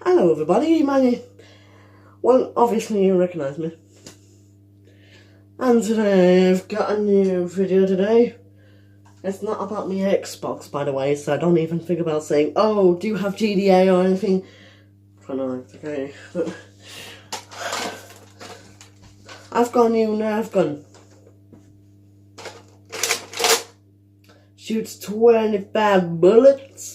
Hello everybody, well, obviously you recognise me. And today I've got a new video today. It's not about my Xbox, by the way, so don't even think about saying, oh, do you have GDA or anything? I know, it's okay. But I've got a new nerf gun. Shoots 25 bullets.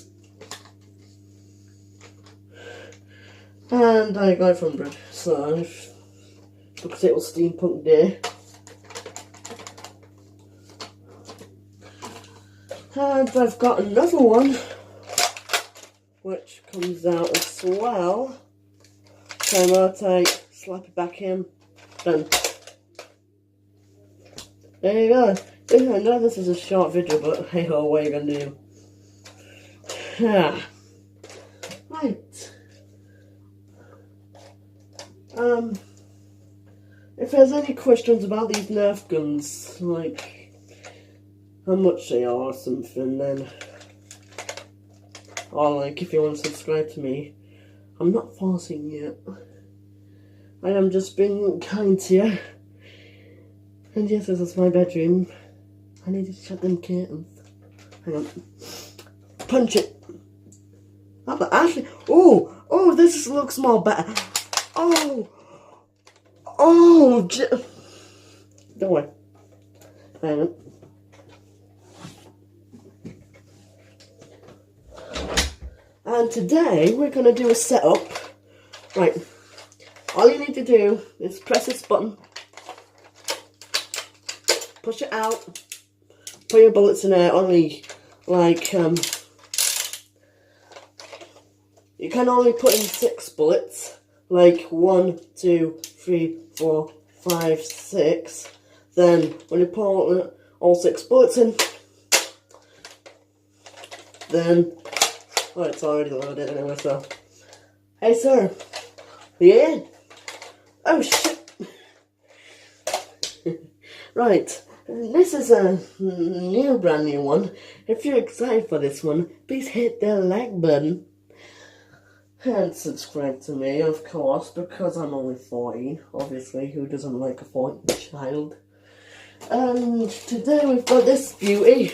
And I got it from Brit, so because it was Steampunk Day. And I've got another one, which comes out as well. So rotate, slap it back in, done. There you go. I know this is a short video, but hey ho, what are you gonna do? Yeah. Right. If there's any questions about these Nerf guns, like how much they are or something, then, or like if you want to subscribe to me, I'm not forcing you. I am just being kind to you. And yes, this is my bedroom. I need to shut them curtains. Hang on. Punch it. Oh, but actually, oh, this looks more better. Oh, don't worry. Hang on. And today we're going to do a setup. Right. All you need to do is press this button. Push it out. Put your bullets in there. Only like you can only put in 6 bullets. Like 1, 2, 3, 4, 5, 6. Then when you put all 6 bullets in, then it's already loaded anyway. So, hey sir, yeah. Oh shit. Right, this is a brand new one. If you're excited for this one, please hit the like button. And subscribe to me, of course, because I'm only 14, obviously, who doesn't like a 14 child. And today we've got this beauty.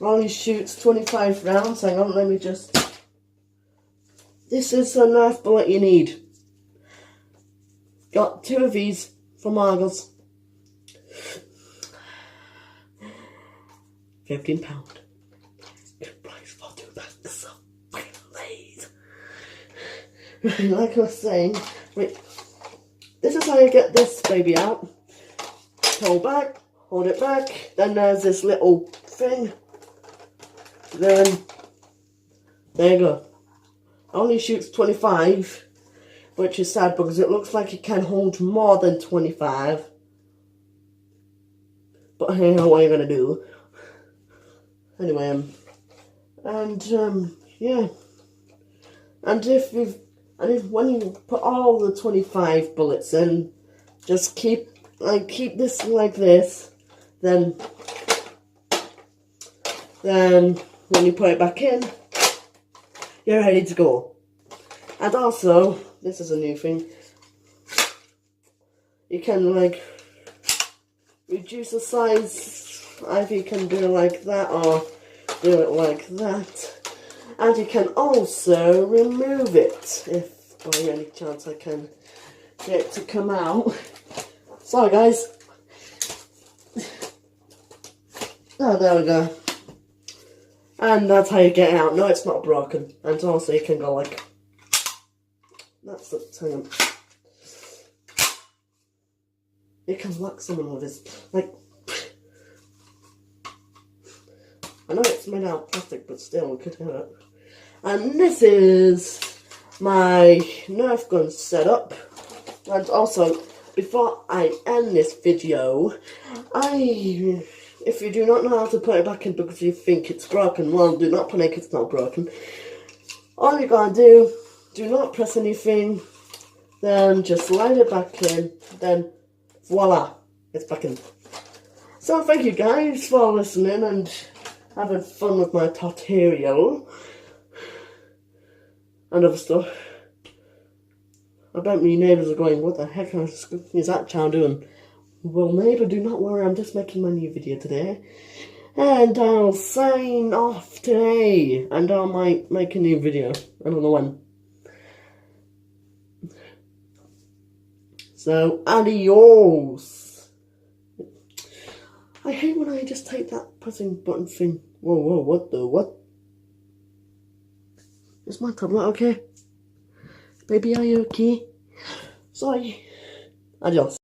Only shoots 25 rounds, hang on, let me just... This is a Nerf bullet you need. Got 2 of these from Argos. £15. Good price for 2 bags, so please. Like I was saying, wait, this is how you get this baby out. Pull back, hold it back, then there's this little thing, then there you go. Only shoots 25, which is sad because it looks like it can hold more than 25. But hey, what are you gonna do? Anyway, yeah. And when you put all the 25 bullets in, just keep this like this. Then when you put it back in, you're ready to go. And also, this is a new thing. You can like reduce the size. Either you can do it like that or do it like that. And you can also remove it, if by any chance I can get it to come out. Sorry guys. Oh, there we go. And that's how you get it out. No, it's not broken. And also you can go like... That's the thing. You can whack someone with this. Like... I know it's made out of plastic, but still, it could hurt. And this is my Nerf gun setup. And also, before I end this video, if you do not know how to put it back in because you think it's broken, well, do not panic, it's not broken. All you gotta do not press anything, then just slide it back in, then voila, it's back in. So thank you guys for listening and having fun with my tutorial. and other stuff. I bet my neighbours are going, what the heck is that child doing? Well, neighbour, do not worry, I'm just making my new video today. And I'll sign off today. And I might make a new video. I don't know when. So, adios. I hate when I just take that pressing button thing. Whoa, what? Is my tablet okay? Baby, are you okay? Sorry. Adios.